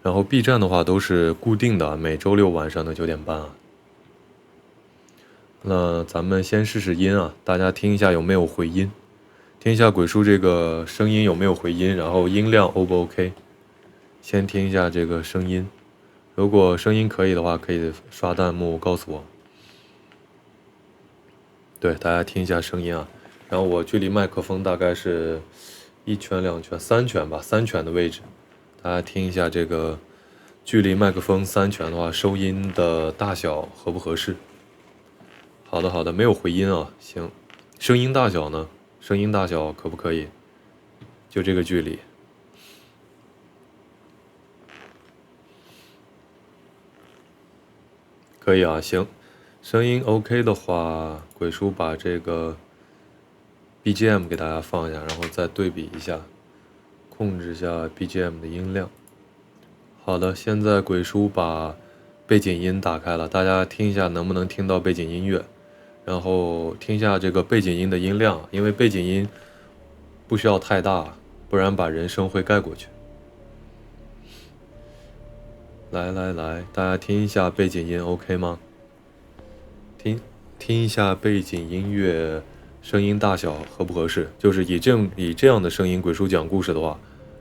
然后 B 站的话都是固定的，每周六晚上的9点半啊。那咱们先试试音啊，大家听一下有没有回音，听一下鬼叔这个声音有没有回音，然后音量 O 不 OK？ 先听一下这个声音，如果声音可以的话，可以刷弹幕告诉我。对，大家听一下声音啊。然后我距离麦克风大概是1拳、2拳、3拳吧，3拳的位置。大家听一下这个距离麦克风3拳的话，收音的大小合不合适？好的，好的，没有回音啊，行。声音大小呢？声音大小可不可以？就这个距离。可以啊，行。声音 OK 的话，鬼叔把这个 BGM 给大家放一下，然后再对比一下，控制一下 BGM 的音量。好的，现在鬼叔把背景音打开了，大家听一下能不能听到背景音乐，然后听一下这个背景音的音量，因为背景音不需要太大，不然把人声会盖过去。来来来，大家听一下背景音 OK 吗？听一下背景音乐声音大小合不合适？就是以这样的声音，鬼叔讲故事的话，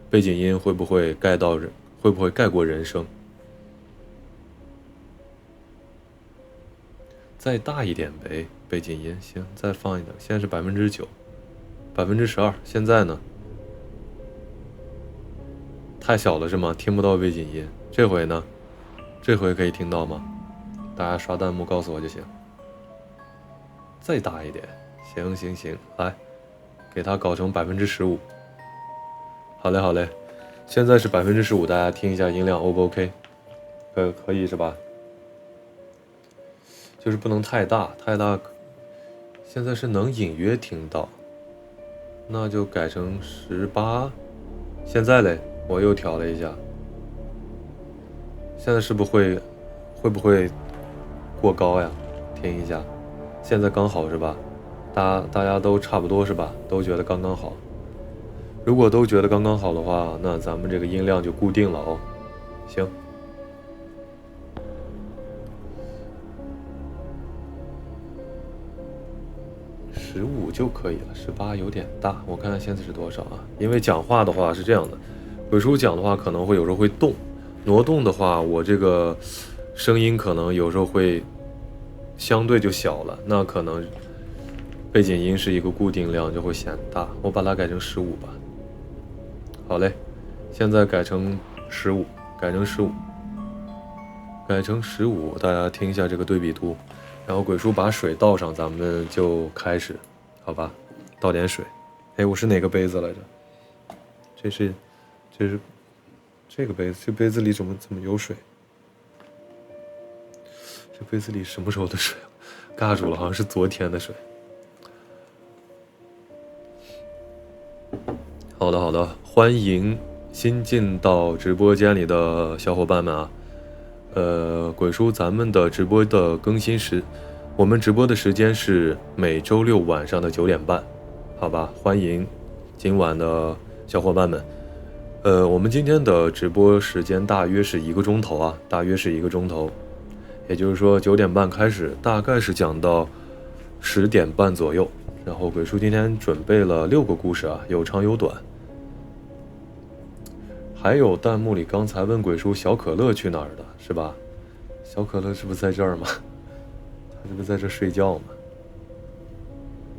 背景音会不会盖过人声？再大一点呗，背景音行，再放一点。现在是9%、12%，现在呢？太小了是吗？听不到背景音。这回呢？这回可以听到吗？大家刷弹幕告诉我就行。再大一点，行，来，给它搞成15%。好嘞，好嘞，现在是15%，大家听一下音量 O 不 OK？ 可以是吧？就是不能太大，现在是能隐约听到，那就改成18。现在嘞，我又调了一下，现在是不会不会过高呀？听一下。现在刚好是吧？大家都差不多是吧？都觉得刚刚好。如果都觉得刚刚好的话，那咱们这个音量就固定了哦。行。15就可以了，18有点大。我看看现在是多少啊？因为讲话的话是这样的，鬼叔讲的话可能会有时候会动，挪动的话，我这个声音可能有时候会相对就小了，那可能背景音是一个固定量，就会显大。我把它改成15吧。好嘞，现在改成15，大家听一下这个对比图。然后鬼叔把水倒上，咱们就开始，好吧？倒点水。哎，我是哪个杯子来着？这是这个杯子，这杯子里怎么有水？这杯子里什么时候的水啊？尬住了，好像是昨天的水。好的，欢迎新进到直播间里的小伙伴们啊。鬼叔，咱们的直播的更新我们直播的时间是每周六晚上的9点半，好吧？欢迎今晚的小伙伴们。我们今天的直播时间大约是1个钟头啊，也就是说9点半开始，大概是讲到10点半左右。然后鬼叔今天准备了6个故事啊，有长有短。还有弹幕里刚才问鬼叔小可乐去哪儿的，是吧？小可乐是不是在这儿吗？他是不是在这睡觉吗？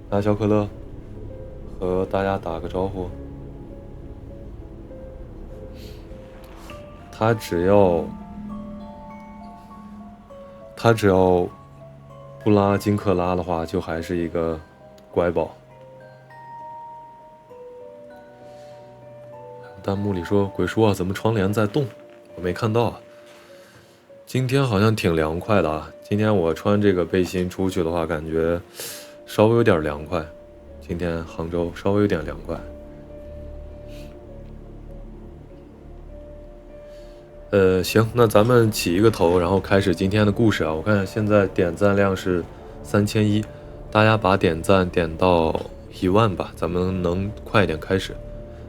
来，小可乐，和大家打个招呼。他只要不拉金克拉的话，就还是一个乖宝。弹幕里说鬼叔啊，怎么窗帘在动？我没看到啊。今天好像挺凉快的啊，今天我穿这个背心出去的话，感觉稍微有点凉快。今天杭州稍微有点凉快。行，那咱们起一个头，然后开始今天的故事啊。我看现在点赞量是3100，大家把点赞点到1万吧，咱们能快一点开始。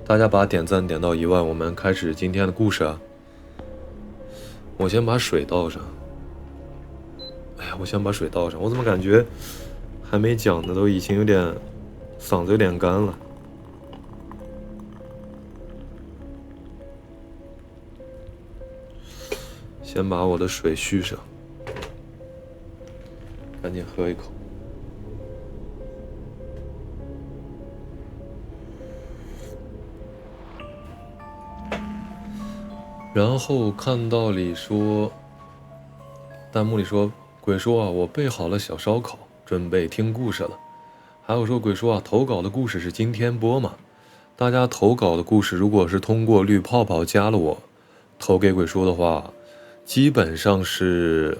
大家把点赞点到1万，我们开始今天的故事啊。我先把水倒上。哎呀，我先把水倒上。我怎么感觉还没讲的都已经有点嗓子有点干了。先把我的水续上，赶紧喝一口。然后看到里说，弹幕里说，鬼叔啊，我备好了小烧烤，准备听故事了。还有说，鬼叔啊，投稿的故事是今天播嘛？大家投稿的故事，如果是通过绿泡泡加了我，投给鬼叔的话，基本上是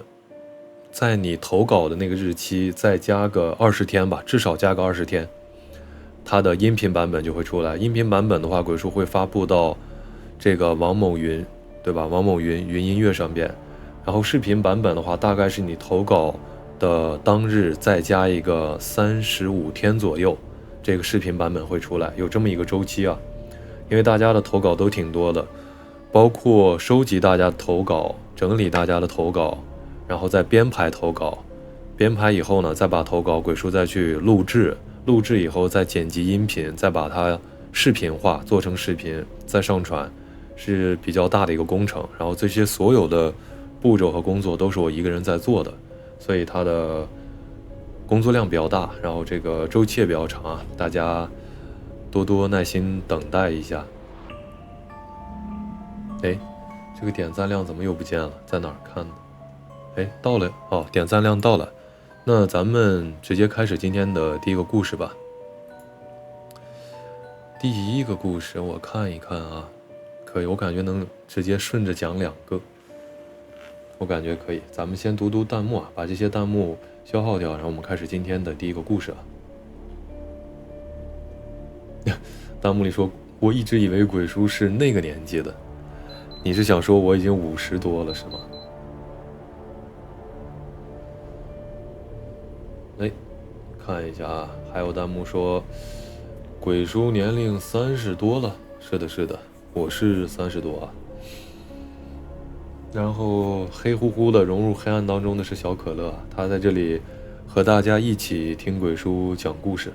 在你投稿的那个日期再加个20天吧，至少加个20天，它的音频版本就会出来。音频版本的话，鬼叔会发布到这个王某云，对吧？王某云音乐上边。然后视频版本的话，大概是你投稿的当日再加一个35天左右，这个视频版本会出来，有这么一个周期啊。因为大家的投稿都挺多的，包括收集大家的投稿，整理大家的投稿，然后再编排投稿，编排以后呢，再把投稿鬼叔再去录制，录制以后再剪辑音频，再把它视频化，做成视频，再上传，是比较大的一个工程。然后这些所有的步骤和工作都是我一个人在做的，所以它的工作量比较大，然后这个周期也比较长啊，大家多多耐心等待一下。哎，这个点赞量怎么又不见了？在哪儿看呢？哎，到了哦，点赞量到了。那咱们直接开始今天的第一个故事吧。第一个故事我看一看啊，可以，我感觉能直接顺着讲2个。我感觉可以，咱们先读读弹幕啊，把这些弹幕消耗掉，然后我们开始今天的第一个故事啊。弹幕里说，我一直以为鬼叔是那个年纪的，你是想说我已经50多了是吗？哎，看一下啊，还有弹幕说，鬼叔年龄30多了，是的，是的，我是30多啊。然后黑乎乎的融入黑暗当中的是小可乐，他在这里和大家一起听鬼叔讲故事。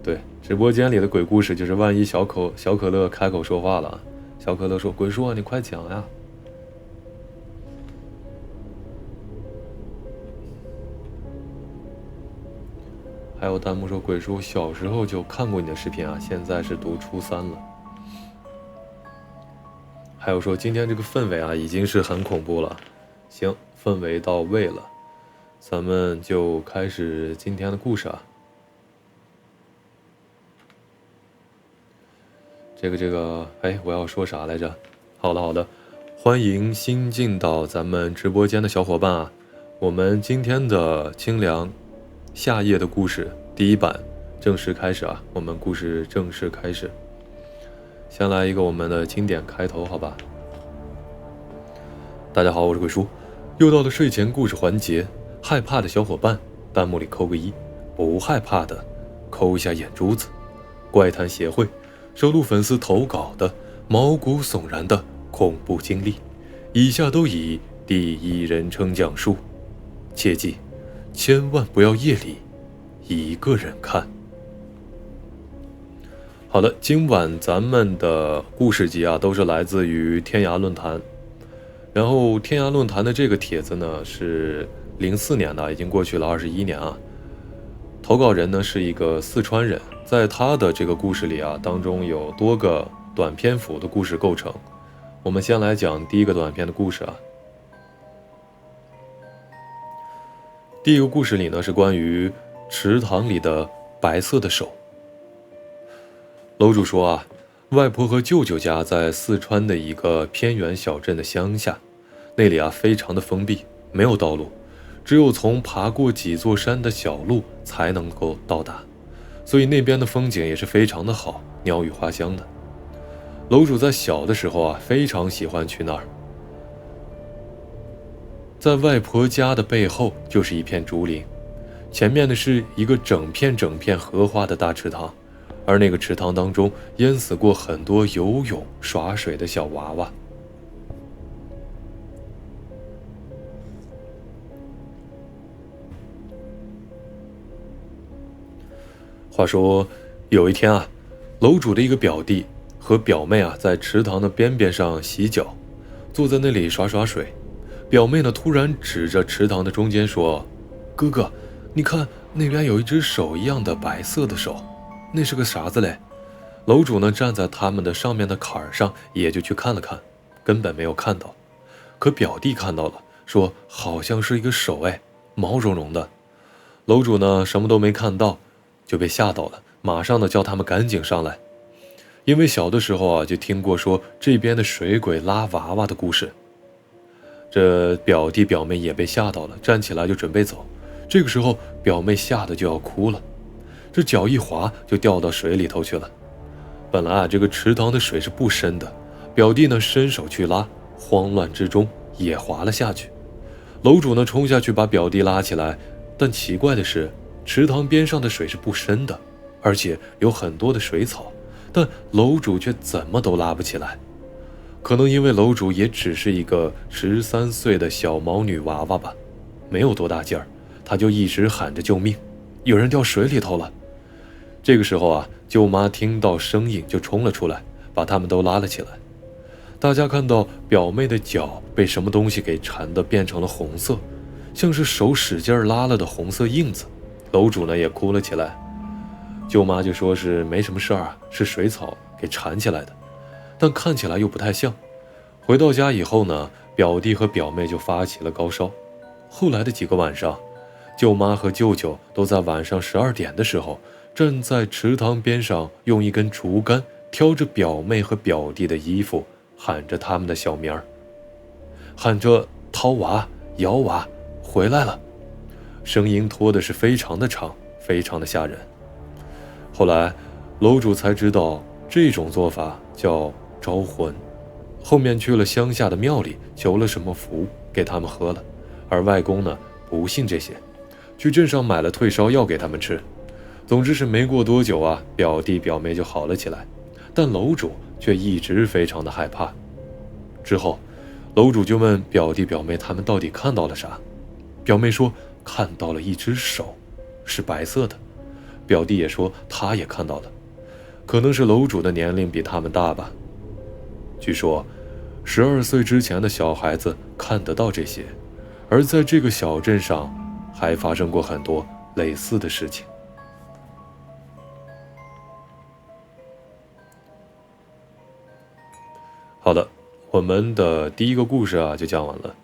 对，直播间里的鬼故事就是万一小可乐开口说话了，小可乐说：“鬼叔啊，你快讲呀！”还有弹幕说：“鬼叔小时候就看过你的视频啊，现在是读初3了。”还有说今天这个氛围啊，已经是很恐怖了。行，氛围到位了，咱们就开始今天的故事啊。这个，哎，我要说啥来着？好的，欢迎新进到咱们直播间的小伙伴啊。我们今天的清凉夏夜的故事第1版正式开始啊，我们故事正式开始。先来一个我们的经典开头，好吧？大家好，我是鬼叔，又到了睡前故事环节。害怕的小伙伴，弹幕里扣个1；不害怕的，扣一下眼珠子。怪谈协会收录粉丝投稿的毛骨悚然的恐怖经历，以下都以第1人称讲述，切记，千万不要夜里一个人看。好的，今晚咱们的故事集啊，都是来自于天涯论坛。然后天涯论坛的这个帖子呢，是04年的，已经过去了21年啊。投稿人呢是一个四川人，在他的这个故事里啊，当中有多个短篇幅的故事构成。我们先来讲第一个短篇的故事啊。第一个故事里呢，是关于池塘里的白色的手。楼主说啊，外婆和舅舅家在四川的一个偏远小镇的乡下，那里啊非常的封闭，没有道路，只有从爬过几座山的小路才能够到达，所以那边的风景也是非常的好，鸟语花香的。楼主在小的时候啊，非常喜欢去那儿。在外婆家的背后就是一片竹林，前面的是一个整片荷花的大池塘。而那个池塘当中淹死过很多游泳耍水的小娃娃。话说有一天啊，楼主的一个表弟和表妹啊在池塘的边边上洗脚，坐在那里耍耍水。表妹呢突然指着池塘的中间说：“哥哥，你看那边有一只手一样的白色的手，那是个啥子嘞？”楼主呢站在他们的上面的坎儿上，也就去看了看，根本没有看到。可表弟看到了，说好像是一个手，哎，毛茸茸的。楼主呢什么都没看到，就被吓到了，马上呢叫他们赶紧上来。因为小的时候啊就听过说这边的水鬼拉娃娃的故事。这表弟表妹也被吓到了，站起来就准备走。这个时候表妹吓得就要哭了，这脚一滑就掉到水里头去了。本来啊这个池塘的水是不深的，表弟呢伸手去拉，慌乱之中也滑了下去。楼主呢冲下去把表弟拉起来，但奇怪的是池塘边上的水是不深的，而且有很多的水草，但楼主却怎么都拉不起来。可能因为楼主也只是一个13岁的小毛女娃娃吧，没有多大劲儿，他就一直喊着救命，有人掉水里头了。这个时候啊，舅妈听到声音就冲了出来，把他们都拉了起来。大家看到表妹的脚被什么东西给缠得变成了红色，像是手使劲拉了的红色印子。楼主呢也哭了起来，舅妈就说是没什么事儿啊，是水草给缠起来的，但看起来又不太像。回到家以后呢，表弟和表妹就发起了高烧。后来的几个晚上，舅妈和舅舅都在晚上12点的时候，站在池塘边上，用一根竹竿挑着表妹和表弟的衣服，喊着他们的小名儿，喊着涛娃、瑶娃回来了，声音拖的是非常的长，非常的吓人。后来楼主才知道这种做法叫招魂，后面去了乡下的庙里求了什么符给他们喝了，而外公呢不信这些，去镇上买了退烧药给他们吃。总之是没过多久啊，表弟表妹就好了起来，但楼主却一直非常的害怕。之后楼主就问表弟表妹他们到底看到了啥。表妹说看到了一只手，是白色的。表弟也说他也看到了，可能是楼主的年龄比他们大吧。据说12岁之前的小孩子看得到这些，而在这个小镇上还发生过很多类似的事情。好的，我们的第一个故事啊就讲完了。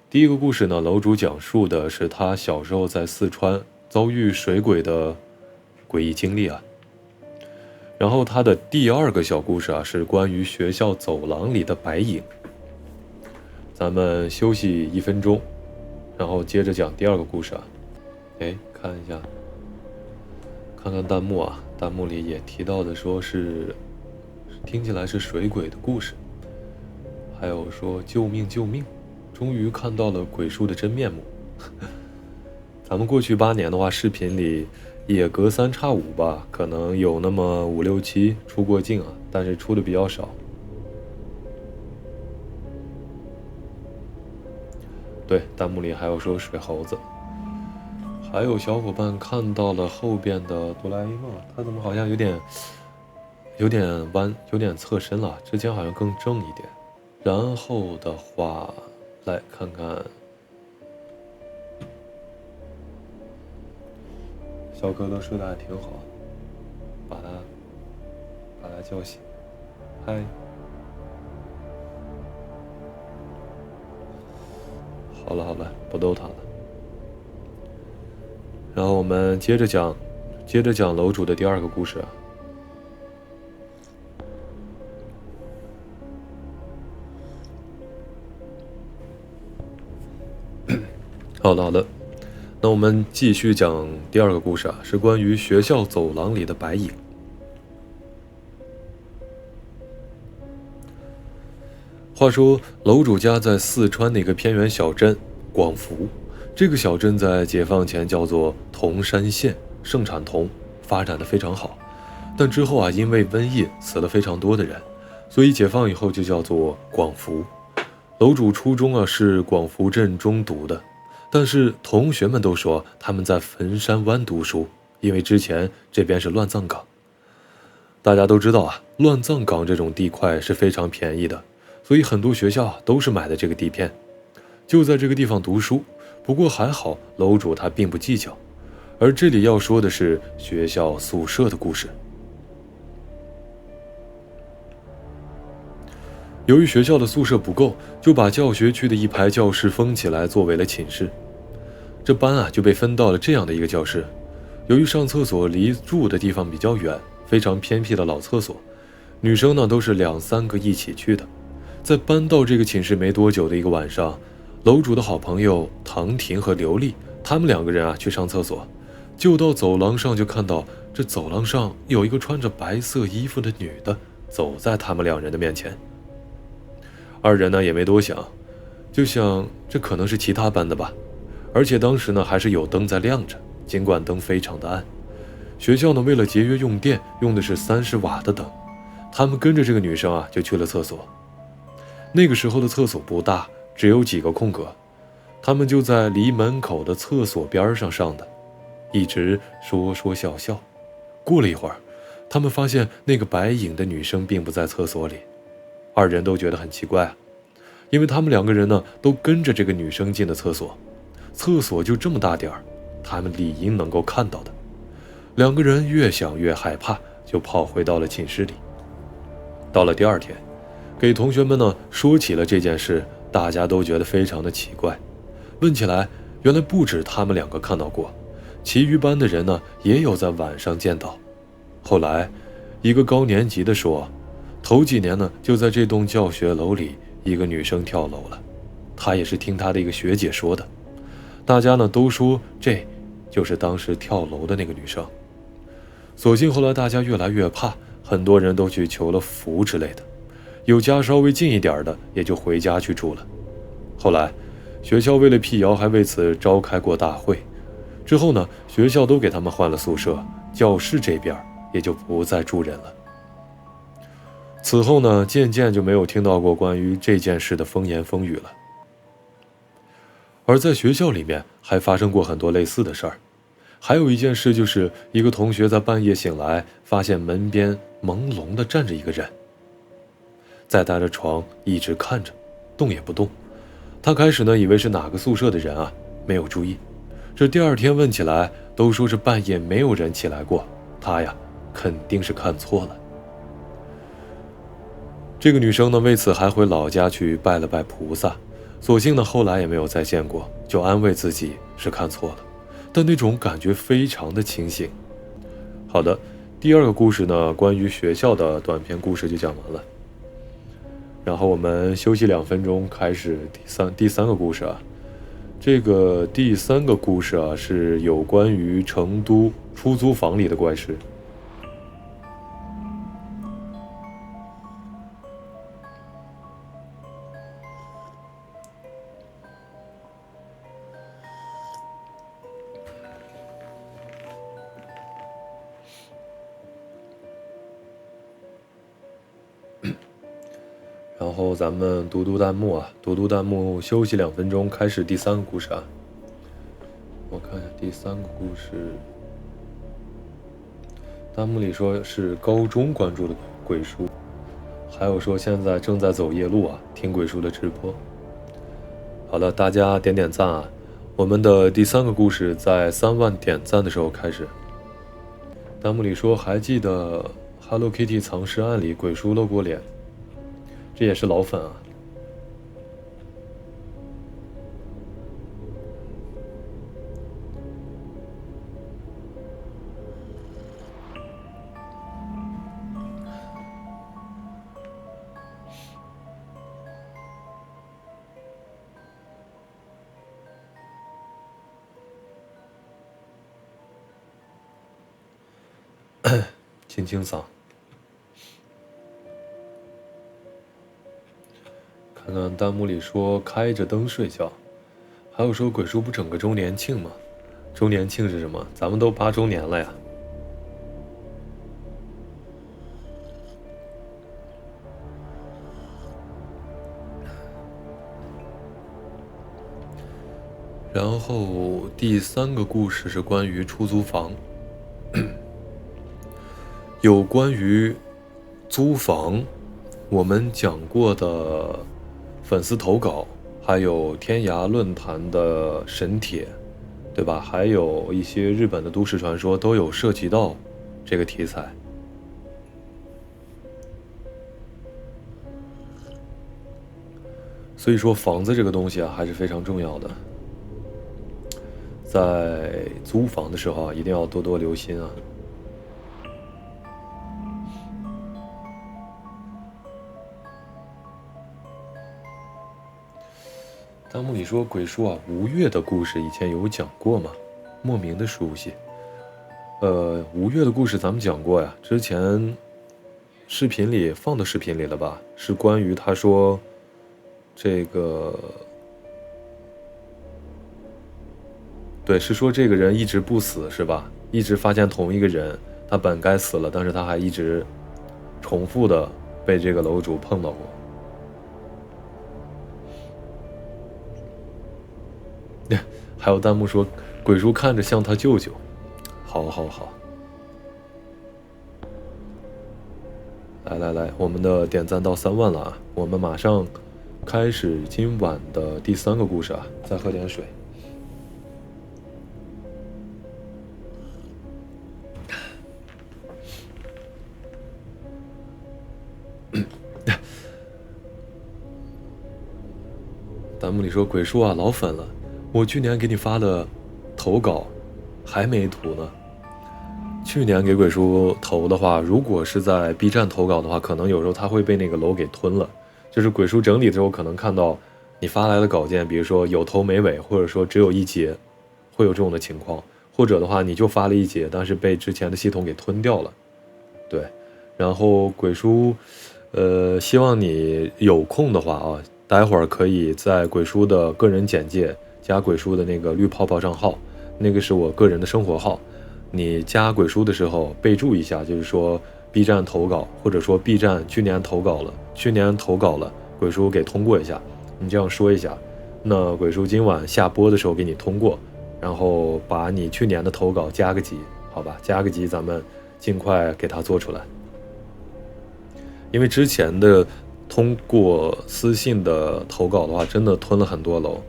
第一个故事呢，楼主讲述的是他小时候在四川遭遇水鬼的诡异经历啊。然后他的第二个小故事啊是关于学校走廊里的白影。咱们休息1分钟，然后接着讲第二个故事啊。看一下，看看弹幕啊，弹幕里也提到的说是听起来是水鬼的故事，还有说救命救命，终于看到了鬼叔的真面目。咱们过去8年的话，视频里也隔3差5吧，可能有那么5、6、7出过镜啊，但是出的比较少。对，弹幕里还有说水猴子，还有小伙伴看到了后边的哆啦 A 梦，他怎么好像有点弯，有点侧身了，之前好像更正一点。然后的话，来看看小哥哥睡得还挺好，把他叫醒。嗨，好了，不逗他了。然后我们接着讲楼主的第二个故事啊。好的，那我们继续讲第二个故事啊，是关于学校走廊里的白影。话说楼主家在四川的一个偏远小镇广福，这个小镇在解放前叫做铜山县，盛产铜，发展的非常好。但之后啊，因为瘟疫死了非常多的人，所以解放以后就叫做广福。楼主初中啊是广福镇中读的，但是同学们都说他们在坟山湾读书，因为之前这边是乱葬岗。大家都知道啊，乱葬岗这种地块是非常便宜的，所以很多学校都是买的这个地片，就在这个地方读书。不过还好，楼主他并不计较。而这里要说的是学校宿舍的故事。由于学校的宿舍不够，就把教学区的一排教室封起来，作为了寝室。这班啊就被分到了这样的一个教室。由于上厕所离住的地方比较远，非常偏僻的老厕所，女生呢都是2、3个一起去的。在搬到这个寝室没多久的一个晚上，楼主的好朋友唐婷和刘丽，他们2个人啊去上厕所，就到走廊上就看到这走廊上有一个穿着白色衣服的女的走在他们2人的面前。2人呢也没多想，就想这可能是其他班的吧，而且当时呢还是有灯在亮着，尽管灯非常的暗。学校呢为了节约用电，用的是30瓦的灯。他们跟着这个女生啊就去了厕所。那个时候的厕所不大，只有几个空格，他们就在离门口的厕所边上上的，一直说说笑笑。过了一会儿，他们发现那个白影的女生并不在厕所里。2人都觉得很奇怪啊，因为他们2个人呢都跟着这个女生进的厕所，厕所就这么大点儿，他们理应能够看到的。2个人越想越害怕，就跑回到了寝室里。到了第2天，给同学们呢说起了这件事，大家都觉得非常的奇怪。问起来，原来不止他们2个看到过，其余班的人呢也有在晚上见到。后来，一个高年级的说，头几年呢就在这栋教学楼里，一个女生跳楼了，她也是听她的一个学姐说的。大家呢都说这就是当时跳楼的那个女生。所幸后来大家越来越怕，很多人都去求了符之类的，有家稍微近一点的也就回家去住了。后来学校为了辟谣还为此召开过大会，之后呢学校都给他们换了宿舍，教室这边也就不再住人了。此后呢渐渐就没有听到过关于这件事的风言风语了。而在学校里面还发生过很多类似的事儿。还有一件事，就是一个同学在半夜醒来，发现门边朦胧地站着一个人，在他的床一直看着，动也不动。他开始呢以为是哪个宿舍的人啊，没有注意。这第2天问起来，都说是半夜没有人起来过，他呀肯定是看错了。这个女生呢为此还回老家去拜了拜菩萨，所幸呢后来也没有再见过，就安慰自己是看错了，但那种感觉非常的清醒。好的，第2个故事呢关于学校的短篇故事就讲完了，然后我们休息2分钟，开始第三个故事啊。这个第3个故事啊是有关于成都出租房里的怪事。然后咱们读弹幕啊，读弹幕，休息2分钟，开始第3个故事啊。我看一下第3个故事，弹幕里说是高中关注的鬼叔，还有说现在正在走夜路啊，听鬼叔的直播。好了，大家点点赞啊！我们的第3个故事在3万点赞的时候开始。弹幕里说还记得 Hello Kitty 藏尸案里鬼叔露过脸，这也是老粉啊。清清嗓，看看弹幕里说开着灯睡觉，还有说鬼叔不整个周年庆吗？周年庆是什么？咱们都8周年了呀。然后第3个故事是关于出租房。有关于租房我们讲过的粉丝投稿，还有天涯论坛的神帖，对吧？还有一些日本的都市传说都有涉及到这个题材。所以说房子这个东西啊还是非常重要的，在租房的时候啊一定要多多留心啊。弹幕里说鬼叔啊，吴越的故事以前有讲过吗？莫名的熟悉。吴越的故事咱们讲过呀，之前视频里放到视频里了吧？是关于他说这个，对，是说这个人一直不死是吧？一直发现同一个人，他本该死了，但是他还一直重复的被这个楼主碰到过。还有弹幕说鬼叔看着像他舅舅，好好好。来，我们的点赞到3万了啊！我们马上开始今晚的第3个故事啊！再喝点水。弹幕里说鬼叔啊，老粉了，我去年给你发的投稿还没图呢。去年给鬼叔投的话，如果是在 B 站投稿的话，可能有时候他会被那个楼给吞了。就是鬼叔整理之后，可能看到你发来的稿件，比如说有头没尾，或者说只有一节，会有这种的情况。或者的话，你就发了一节，但是被之前的系统给吞掉了。对，然后鬼叔，希望你有空的话啊，待会儿可以在鬼叔的个人简介加鬼叔的那个绿泡泡账号，那个是我个人的生活号。你加鬼叔的时候备注一下，就是说 B 站投稿，或者说 B 站去年投稿了，鬼叔给通过一下，你这样说一下，那鬼叔今晚下播的时候给你通过，然后把你去年的投稿加个级，好吧，加个级，咱们尽快给他做出来。因为之前的通过私信的投稿的话，真的吞了很多楼，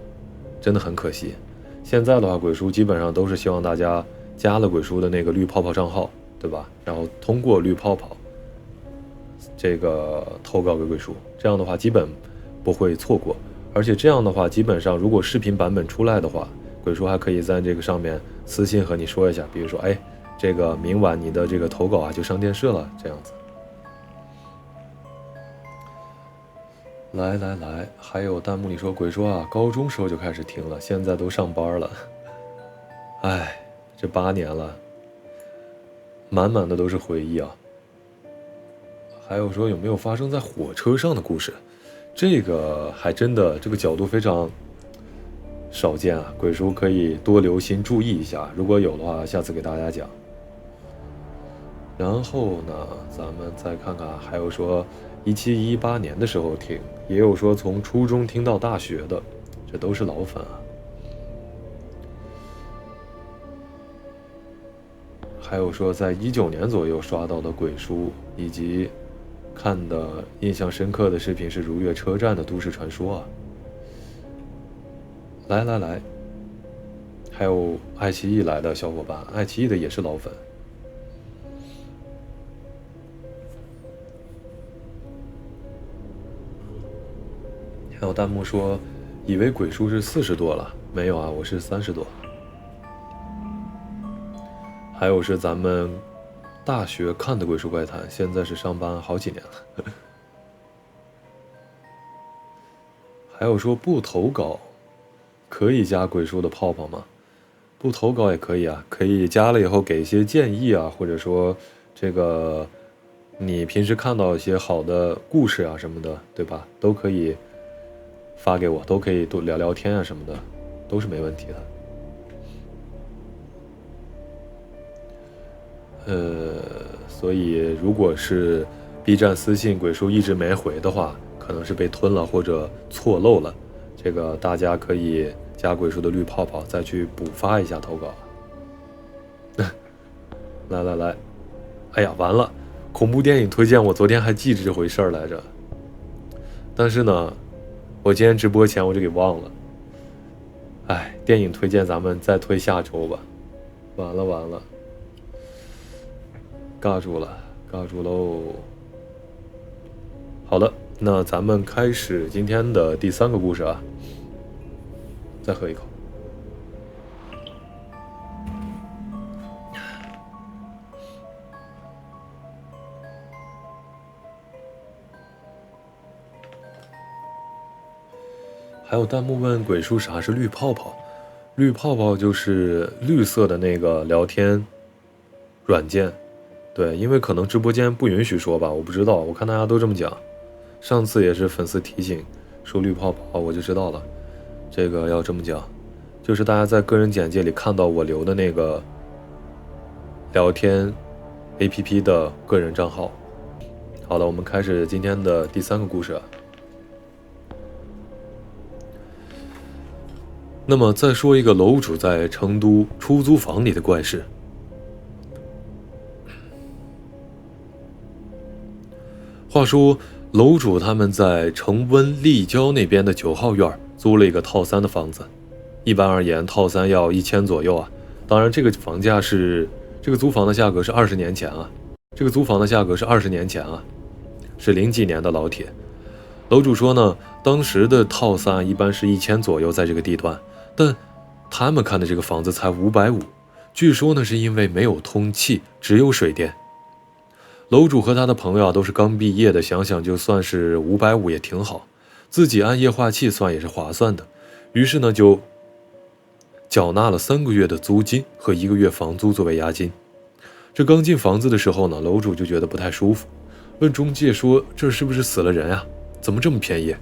真的很可惜。现在的话，鬼叔基本上都是希望大家加了鬼叔的那个绿泡泡账号，对吧？然后通过绿泡泡这个投稿给鬼叔，这样的话基本不会错过。而且这样的话，基本上如果视频版本出来的话，鬼叔还可以在这个上面私信和你说一下，比如说，哎，这个明晚你的这个投稿啊就上电视了，这样子。来，还有弹幕里说鬼叔啊，高中时候就开始听了，现在都上班了。哎，这8年了，满满的都是回忆啊。还有说有没有发生在火车上的故事？这个还真的，这个角度非常少见啊，鬼叔可以多留心注意一下，如果有的话，下次给大家讲。然后呢，咱们再看看，还有说17、18年的时候听，也有说从初中听到大学的，这都是老粉啊。还有说在19年左右刷到的鬼叔，以及看的印象深刻的视频是如月车站的都市传说啊。来，还有爱奇艺来的小伙伴，爱奇艺的也是老粉。还有弹幕说以为鬼叔是40多了，没有啊，我是30多。还有是咱们大学看的鬼叔怪谈，现在是上班好几年了。还有说不投稿可以加鬼叔的泡泡吗？不投稿也可以啊，可以加了以后给一些建议啊，或者说这个你平时看到一些好的故事啊什么的，对吧？都可以发给我，都可以多聊聊天啊什么的，都是没问题的。所以如果是 B 站私信鬼叔一直没回的话，可能是被吞了或者错漏了，这个大家可以加鬼叔的绿泡泡再去补发一下投稿。来，哎呀，完了，恐怖电影推荐，我昨天还记着这回事儿来着，但是呢，我今天直播前我就给忘了。哎，电影推荐咱们再推下周吧。完了，尬住喽。好了，那咱们开始今天的第3个故事啊。再喝一口。还有弹幕问鬼叔啥是绿泡泡？绿泡泡就是绿色的那个聊天软件。对，因为可能直播间不允许说吧，我不知道，我看大家都这么讲。上次也是粉丝提醒说绿泡泡，我就知道了，这个要这么讲，就是大家在个人简介里看到我留的那个聊天 APP 的个人账号。好了，我们开始今天的第3个故事啊。那么再说一个楼主在成都出租房里的怪事。话说楼主他们在成温立交那边的9号院租了一个套3的房子，一般而言套3要1000左右啊。当然这个租房的价格是20年前啊，是00几年的老铁。楼主说呢，当时的套3一般是1000左右在这个地段，但他们看的这个房子才550，据说呢是因为没有通气，只有水电。楼主和他的朋友都是刚毕业的，想想就算是550也挺好，自己按液化气算也是划算的，于是呢就缴纳了3个月的租金和1个月房租作为押金。这刚进房子的时候呢，楼主就觉得不太舒服，问中介说这是不是死了人啊？怎么这么便宜？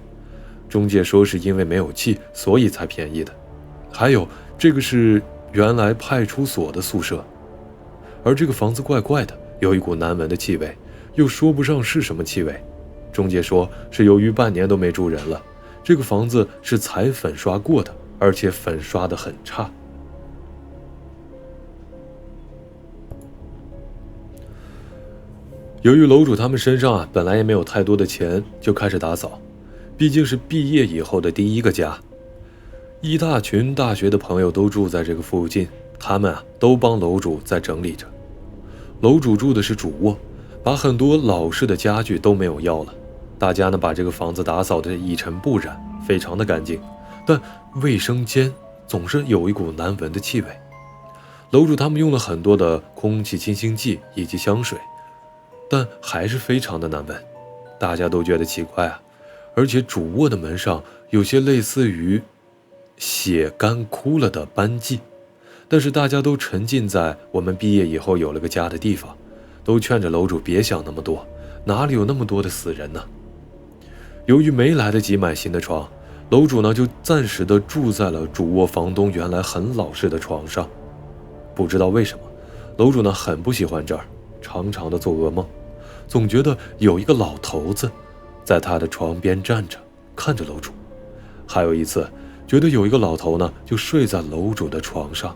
中介说是因为没有气，所以才便宜的。还有这个是原来派出所的宿舍，而这个房子怪怪的，有一股难闻的气味，又说不上是什么气味。中介说是由于半年都没住人了，这个房子是彩粉刷过的，而且粉刷得很差。由于楼主他们身上本来也没有太多的钱，就开始打扫，毕竟是毕业以后的第1个家。一大群大学的朋友都住在这个附近，他们都帮楼主在整理着。楼主住的是主卧，把很多老式的家具都没有要了。大家呢把这个房子打扫得一尘不染，非常的干净，但卫生间总是有一股难闻的气味。楼主他们用了很多的空气清新剂以及香水，但还是非常的难闻。大家都觉得奇怪啊，而且主卧的门上有些类似于血干枯了的斑迹。但是大家都沉浸在我们毕业以后有了个家的地方，都劝着楼主别想那么多，哪里有那么多的死人呢？由于没来得及买新的床，楼主呢就暂时的住在了主卧房东原来很老式的床上。不知道为什么，楼主呢很不喜欢这儿，常常的做噩梦，总觉得有一个老头子在他的床边站着看着楼主。还有一次觉得有一个老头呢就睡在楼主的床上。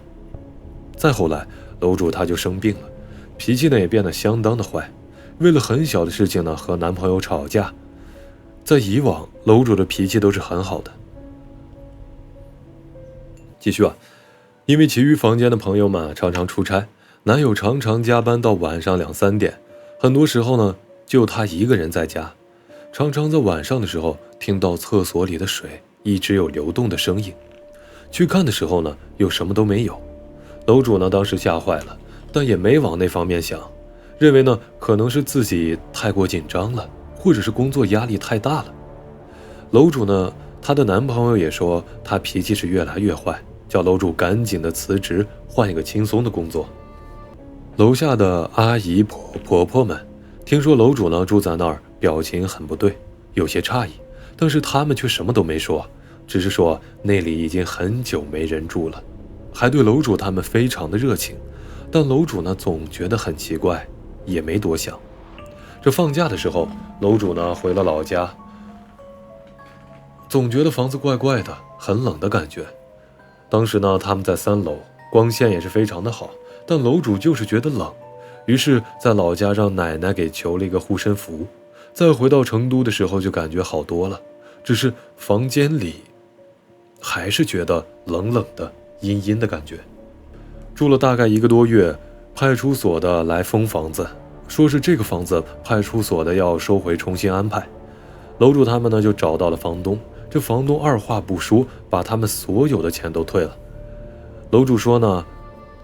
再后来楼主他就生病了，脾气呢也变得相当的坏，为了很小的事情呢和男朋友吵架。在以往楼主的脾气都是很好的。继续因为其余房间的朋友们常常出差，男友常常加班到晚上2、3点，很多时候呢就他一个人在家，常常在晚上的时候听到厕所里的水一直有流动的声音，去看的时候呢又什么都没有。楼主呢当时吓坏了，但也没往那方面想，认为呢可能是自己太过紧张了，或者是工作压力太大了。楼主呢她的男朋友也说她脾气是越来越坏，叫楼主赶紧的辞职，换一个轻松的工作。楼下的阿姨婆婆们听说楼主呢住在那儿，表情很不对，有些诧异，但是他们却什么都没说，只是说那里已经很久没人住了，还对楼主他们非常的热情。但楼主呢总觉得很奇怪，也没多想。这放假的时候，楼主呢回了老家，总觉得房子怪怪的，很冷的感觉。当时呢他们在3楼，光线也是非常的好，但楼主就是觉得冷，于是在老家让奶奶给求了一个护身符。再回到成都的时候就感觉好多了，只是房间里还是觉得冷冷的、阴阴的感觉。住了大概1个多月，派出所的来封房子，说是这个房子派出所的要收回重新安排。楼主他们呢就找到了房东，这房东二话不说把他们所有的钱都退了。楼主说呢，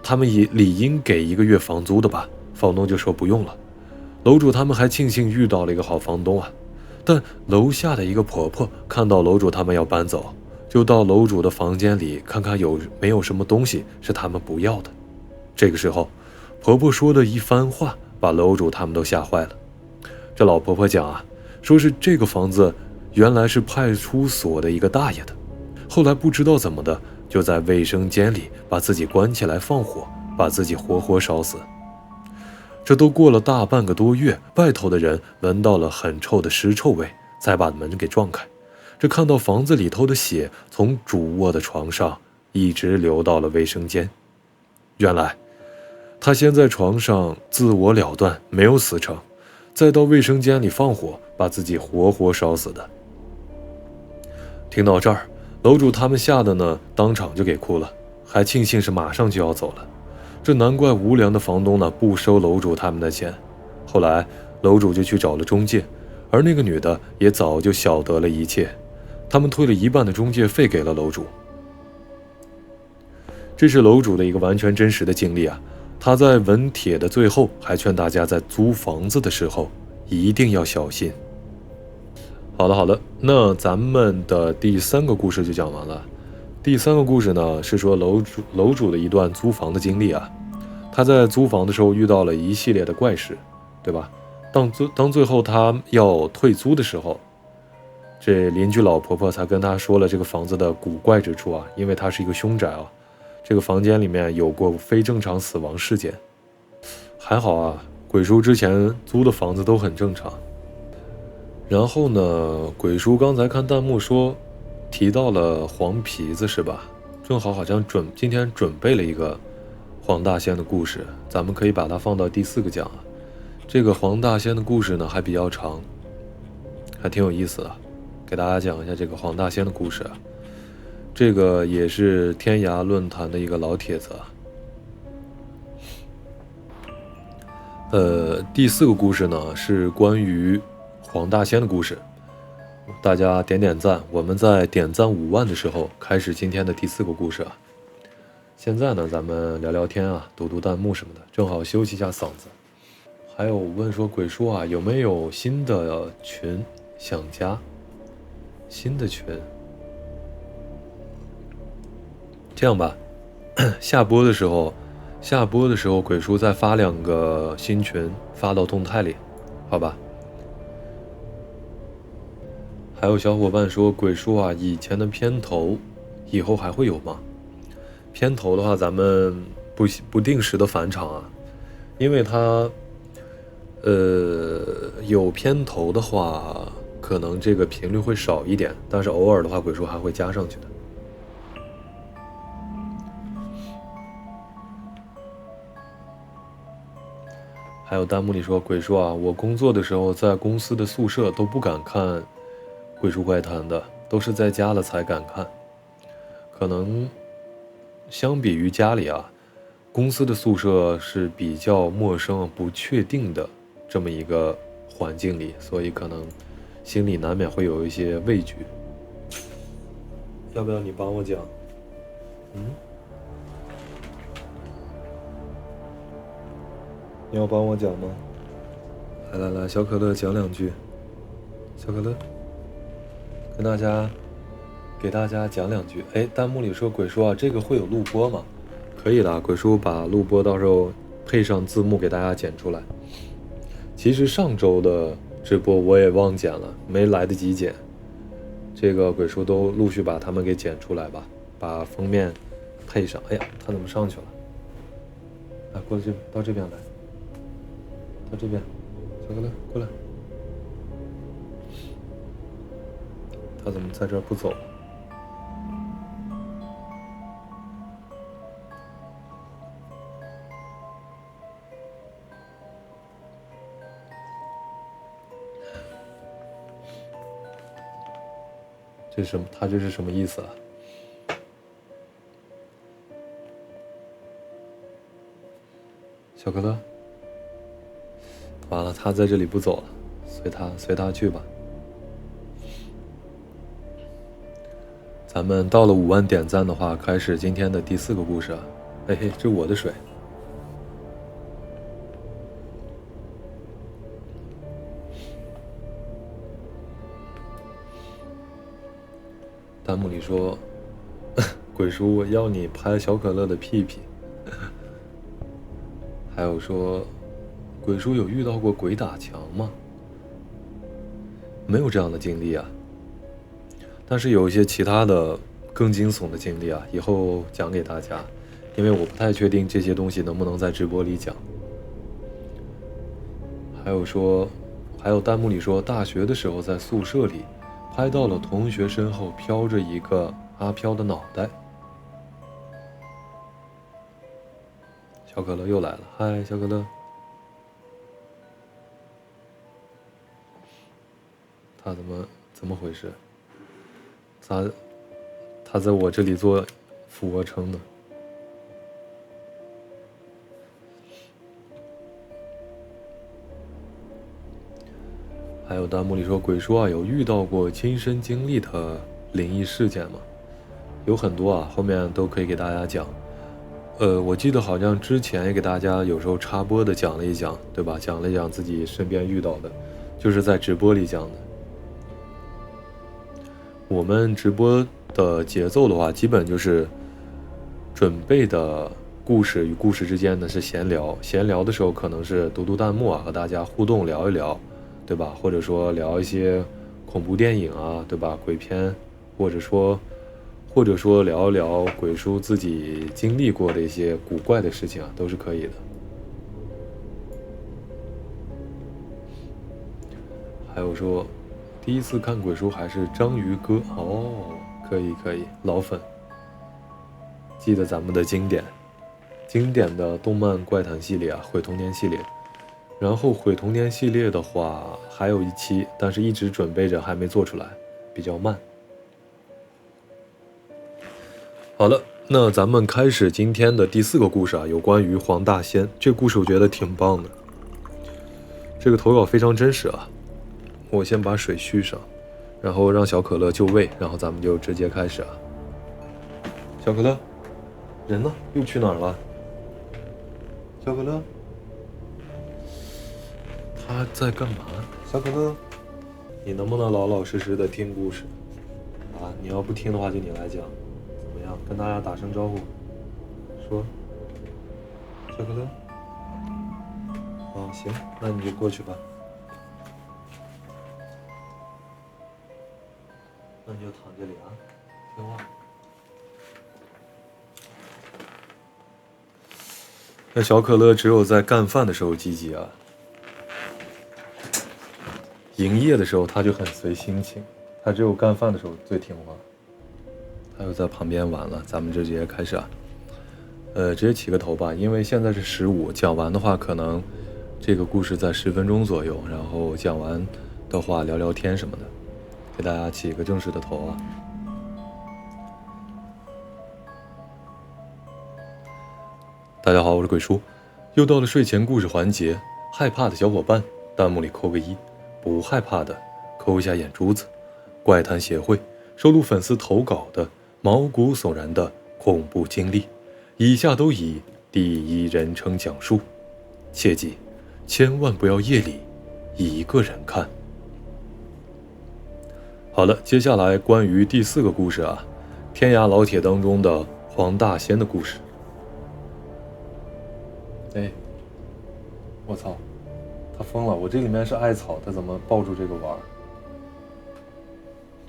他们也理应给1个月房租的吧，房东就说不用了。楼主他们还庆幸遇到了一个好房东啊。但楼下的一个婆婆看到楼主他们要搬走，就到楼主的房间里看看有没有什么东西是他们不要的。这个时候婆婆说的一番话把楼主他们都吓坏了。这老婆婆讲啊，说是这个房子原来是派出所的一个大爷的，后来不知道怎么的就在卫生间里把自己关起来放火，把自己活活烧死。这都过了大半个多月，外头的人闻到了很臭的尸臭味，才把门给撞开。这看到房子里头的血从主卧的床上一直流到了卫生间。原来他先在床上自我了断，没有死成，再到卫生间里放火，把自己活活烧死的。听到这儿，楼主他们吓得呢当场就给哭了，还庆幸是马上就要走了。这难怪无良的房东呢不收楼主他们的钱。后来楼主就去找了中介，而那个女的也早就晓得了一切，他们退了1半的中介费给了楼主。这是楼主的一个完全真实的经历啊。他在文帖的最后还劝大家在租房子的时候一定要小心。好了，那咱们的第3个故事就讲完了。第3个故事呢是说楼主的一段租房的经历啊。他在租房的时候遇到了一系列的怪事，对吧？当最后他要退租的时候，这邻居老婆婆才跟他说了这个房子的古怪之处啊，因为它是一个凶宅啊，这个房间里面有过非正常死亡事件。还好啊，鬼叔之前租的房子都很正常。然后呢，鬼叔刚才看弹幕说提到了黄皮子是吧？正好好像今天准备了一个黄大仙的故事，咱们可以把它放到第4个讲啊。这个黄大仙的故事呢还比较长，还挺有意思的，给大家讲一下这个黄大仙的故事啊。这个也是天涯论坛的一个老帖子啊。第4个故事呢是关于黄大仙的故事，大家点点赞，我们在点赞5万的时候开始今天的第4个故事啊。现在呢咱们聊聊天啊，读读弹幕什么的，正好休息一下嗓子。还有问说鬼叔啊有没有新的群想加？新的群这样吧，下播的时候鬼叔再发2个新群发到动态里，好吧？还有小伙伴说鬼叔啊以前的片头以后还会有吗？片头的话咱们不定时的返场啊，因为它有片头的话可能这个频率会少一点，但是偶尔的话鬼叔还会加上去的。还有弹幕里说鬼叔啊，我工作的时候在公司的宿舍都不敢看鬼叔怪谈的，都是在家了才敢看。可能相比于家里啊，公司的宿舍是比较陌生不确定的这么一个环境里，所以可能心里难免会有一些畏惧。要不要你帮我讲？你要帮我讲吗？来，小可乐讲2句。小可乐给大家讲2句。哎，弹幕里说鬼叔啊，这个会有录播吗？可以的，鬼叔把录播到时候配上字幕给大家剪出来。其实上周的直播我也忘剪了，没来得及剪，这个鬼叔都陆续把他们给剪出来吧，把封面配上。哎呀，他怎么上去了？来，过来到这边来，到这边，小可乐过来。他怎么在这儿不走？这是什么？他这是什么意思啊？小可乐，完了，他在这里不走了，随他去吧。咱们到了5万点赞的话，开始今天的第4个故事啊。嘿嘿，这我的水。弹幕里说，鬼叔我要你拍小可乐的屁屁。还有说，鬼叔有遇到过鬼打墙吗？没有这样的经历啊，但是有一些其他的更惊悚的经历啊，以后讲给大家，因为我不太确定这些东西能不能在直播里讲。还有弹幕里说，大学的时候在宿舍里拍到了同学身后飘着一个阿飘的脑袋。小可乐又来了，嗨，小可乐。他怎么回事？他在我这里做俯卧撑呢。还有弹幕里说，鬼叔啊，有遇到过亲身经历的灵异事件吗？有很多啊，后面都可以给大家讲。我记得好像之前也给大家有时候插播的讲了一讲，对吧？讲了一讲自己身边遇到的，就是在直播里讲的。我们直播的节奏的话，基本就是准备的故事与故事之间呢是闲聊，闲聊的时候可能是读弹幕啊，和大家互动聊一聊，对吧？或者说聊一些恐怖电影啊，对吧？鬼片，或者说聊一聊鬼叔自己经历过的一些古怪的事情啊，都是可以的。还有说，第一次看鬼叔还是章鱼哥哦，可以，老粉，记得咱们的经典的动漫怪谈系列啊，毁童年系列。然后毁童年系列的话还有一期，但是一直准备着还没做出来，比较慢。好了，那咱们开始今天的第4个故事啊，有关于黄大仙。这个故事我觉得挺棒的，这个投稿非常真实啊。我先把水续上，然后让小可乐就位，然后咱们就直接开始啊。小可乐，人呢？又去哪儿了？小可乐，他在干嘛？小可乐，你能不能老老实实的听故事啊？你要不听的话，就你来讲，怎么样？跟大家打声招呼，说，小可乐。啊，行，那你就过去吧。那你就躺这里啊，听话。那小可乐只有在干饭的时候积极啊，营业的时候他就很随心情，他只有干饭的时候最听话。他又在旁边玩了，咱们就直接开始啊。直接起个头吧，因为现在是15，讲完的话可能这个故事在10分钟左右，然后讲完的话聊聊天什么的，给大家起一个正式的头啊。大家好，我是鬼叔，又到了睡前故事环节，害怕的小伙伴弹幕里扣个1，不害怕的扣一下眼珠子。怪谈协会收录粉丝投稿的毛骨悚然的恐怖经历，以下都以第一人称讲述，切记千万不要夜里一个人看。好了，接下来关于第4个故事啊，天涯老铁当中的黄大仙的故事。哎，我操，他疯了！我这里面是艾草，他怎么抱住这个玩？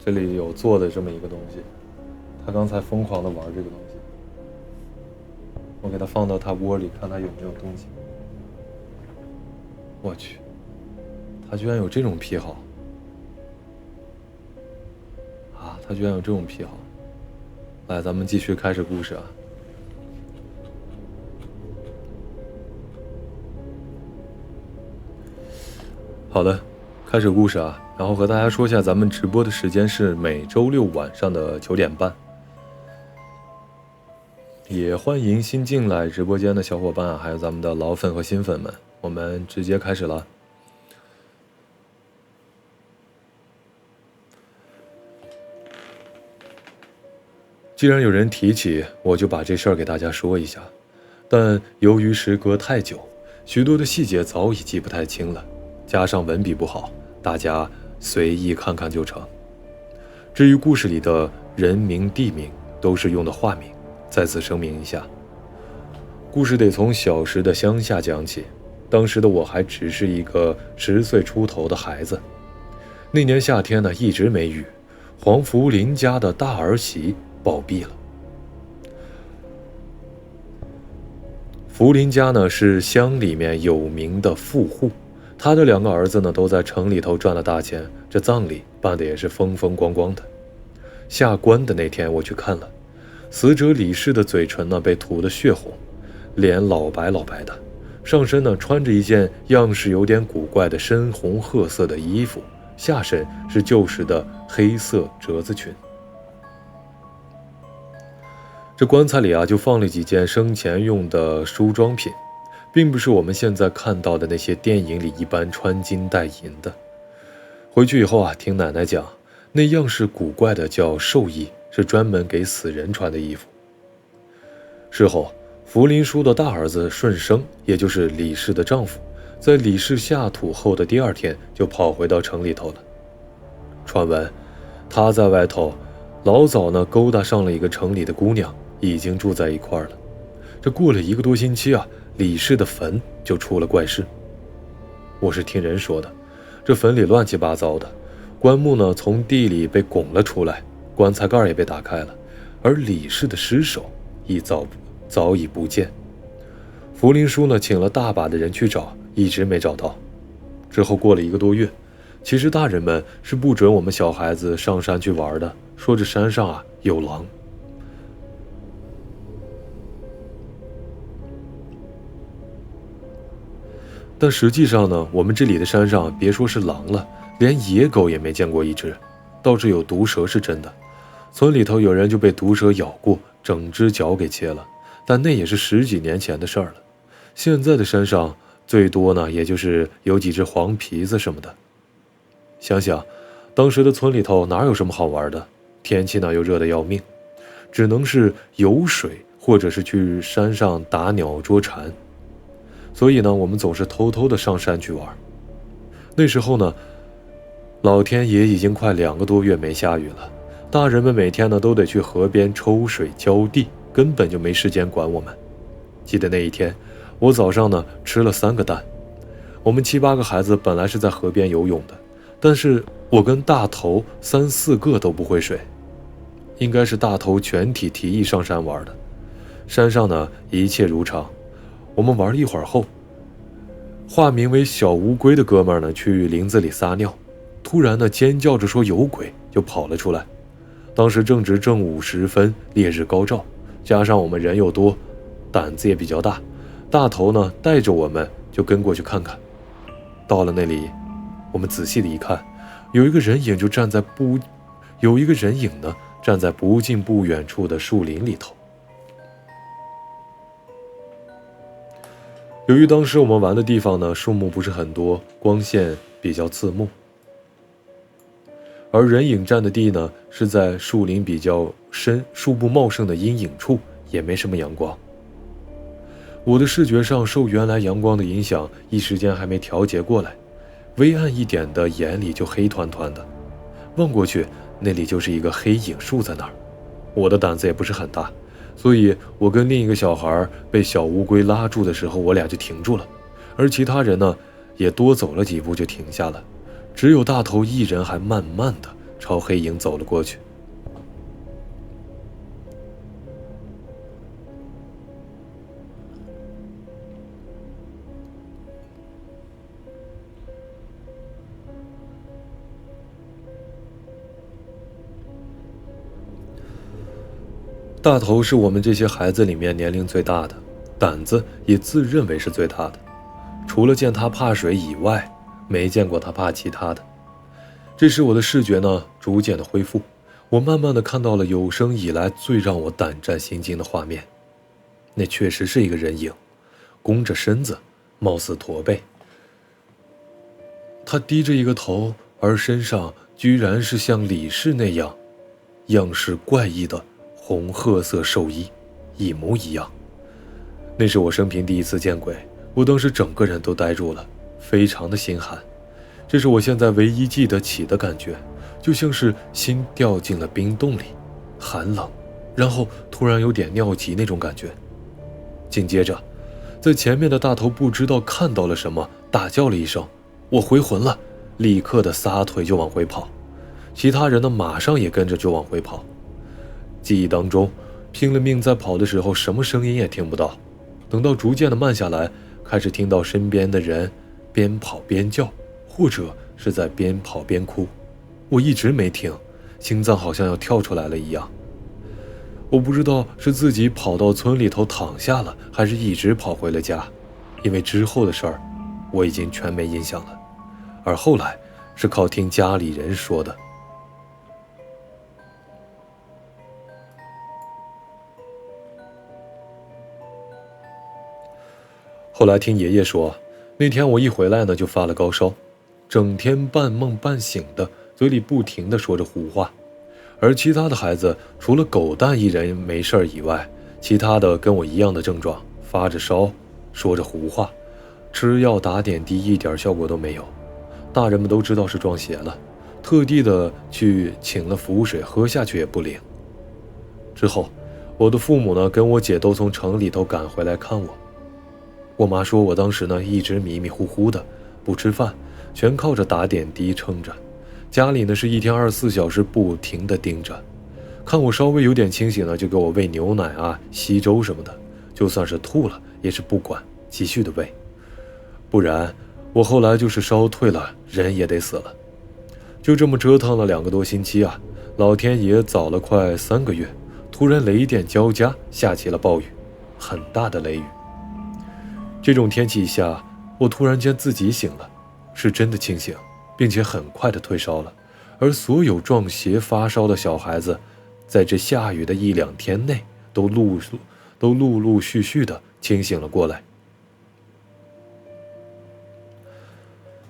这里有做的这么一个东西，他刚才疯狂的玩这个东西。我给他放到他窝里，看他有没有东西。我去，他居然有这种癖好啊！他居然有这种癖好。来，咱们继续开始故事啊。好的，开始故事啊，然后和大家说一下，咱们直播的时间是每周六晚上的9点半，也欢迎新进来直播间的小伙伴啊，还有咱们的老粉和新粉们，我们直接开始了。既然有人提起，我就把这事儿给大家说一下，但由于时隔太久，许多的细节早已记不太清了，加上文笔不好，大家随意看看就成。至于故事里的人名地名都是用的化名，在此声明一下。故事得从小时的乡下讲起，当时的我还只是一个10岁出头的孩子。那年夏天呢，一直没雨，黄福林家的大儿媳暴毙了。福林家呢是乡里面有名的富户，他的2个儿子呢都在城里头赚了大钱，这葬礼办得也是风风光光的。下棺的那天我去看了，死者李氏的嘴唇呢被涂得血红，脸老白老白的，上身呢穿着一件样式有点古怪的深红褐色的衣服，下身是旧时的黑色折子裙。这棺材里啊就放了几件生前用的梳妆品，并不是我们现在看到的那些电影里一般穿金戴银的。回去以后啊，听奶奶讲，那样式古怪的叫寿衣，是专门给死人穿的衣服。事后，福林叔的大儿子顺生，也就是李氏的丈夫，在李氏下土后的第2天就跑回到城里头了。传闻他在外头老早呢勾搭上了一个城里的姑娘，已经住在一块了。这过了1个多星期啊，李氏的坟就出了怪事。我是听人说的，这坟里乱七八糟的，棺木呢从地里被拱了出来，棺材盖也被打开了，而李氏的尸首早已不见。福林叔呢请了大把的人去找，一直没找到。之后过了1个多月，其实大人们是不准我们小孩子上山去玩的，说这山上啊有狼。但实际上呢，我们这里的山上别说是狼了，连野狗也没见过一只，倒是有毒蛇是真的。村里头有人就被毒蛇咬过，整只脚给切了，但那也是10几年前的事儿了。现在的山上最多呢，也就是有几只黄皮子什么的。想想，当时的村里头哪有什么好玩的？天气呢又热得要命，只能是游水，或者是去山上打鸟捉蝉。所以呢，我们总是偷偷的上山去玩。那时候呢，老天爷已经快2个多月没下雨了，大人们每天呢都得去河边抽水浇地，根本就没时间管我们。记得那一天，我早上呢吃了3个蛋。我们7、8个孩子本来是在河边游泳的，但是我跟大头3、4个都不会水，应该是大头全体提议上山玩的。山上呢一切如常。我们玩了一会儿后，化名为小乌龟的哥们儿呢去林子里撒尿，突然呢尖叫着说有鬼，就跑了出来。当时正值正午时分，烈日高照，加上我们人又多，胆子也比较大，大头呢带着我们就跟过去看看。到了那里，我们仔细的一看，有一个人影呢站在不近不远处的树林里头。由于当时我们玩的地方呢树木不是很多，光线比较刺目，而人影站的地呢是在树林比较深、树木茂盛的阴影处，也没什么阳光。我的视觉上受原来阳光的影响，一时间还没调节过来，微暗一点的眼里就黑团团的，望过去那里就是一个黑影竖在那儿。我的胆子也不是很大，所以我跟另一个小孩被小乌龟拉住的时候，我俩就停住了，而其他人呢也多走了几步就停下了，只有大头一人还慢慢的朝黑影走了过去。大头是我们这些孩子里面年龄最大的，胆子也自认为是最大的。除了见他怕水以外，没见过他怕其他的。这时我的视觉呢逐渐的恢复，我慢慢的看到了有生以来最让我胆战心惊的画面。那确实是一个人影，弓着身子，貌似驼背。他低着一个头，而身上居然是像李氏那样样式怪异的红褐色寿衣，一模一样。那是我生平第一次见鬼，我当时整个人都呆住了，非常的心寒。这是我现在唯一记得起的感觉，就像是心掉进了冰洞里，寒冷，然后突然有点尿急那种感觉。紧接着，在前面的大头不知道看到了什么，大叫了一声，我回魂了，立刻的撒腿就往回跑。其他人呢马上也跟着就往回跑。记忆当中，拼了命在跑的时候，什么声音也听不到。等到逐渐的慢下来，开始听到身边的人边跑边叫，或者是在边跑边哭。我一直没停，心脏好像要跳出来了一样。我不知道是自己跑到村里头躺下了，还是一直跑回了家，因为之后的事儿我已经全没印象了。而后来是靠听家里人说的。后来听爷爷说，那天我一回来呢就发了高烧，整天半梦半醒的，嘴里不停地说着胡话。而其他的孩子除了狗蛋一人没事儿以外，其他的跟我一样的症状，发着烧，说着胡话，吃药打点滴一点效果都没有。大人们都知道是撞邪了，特地的去请了符水喝下去也不灵。之后我的父母呢跟我姐都从城里头赶回来看我。我妈说我当时呢一直迷迷糊糊的，不吃饭，全靠着打点滴撑着。家里呢是一天24小时不停的盯着，看我稍微有点清醒呢，就给我喂牛奶啊、稀粥什么的，就算是吐了也是不管，继续的喂。不然我后来就是烧退了，人也得死了。就这么折腾了2个多星期啊，老天爷早了快3个月，突然雷电交加，下起了暴雨，很大的雷雨。这种天气下，我突然间自己醒了，是真的清醒，并且很快的退烧了。而所有撞邪发烧的小孩子，在这下雨的1-2天内，都陆陆续续的清醒了过来。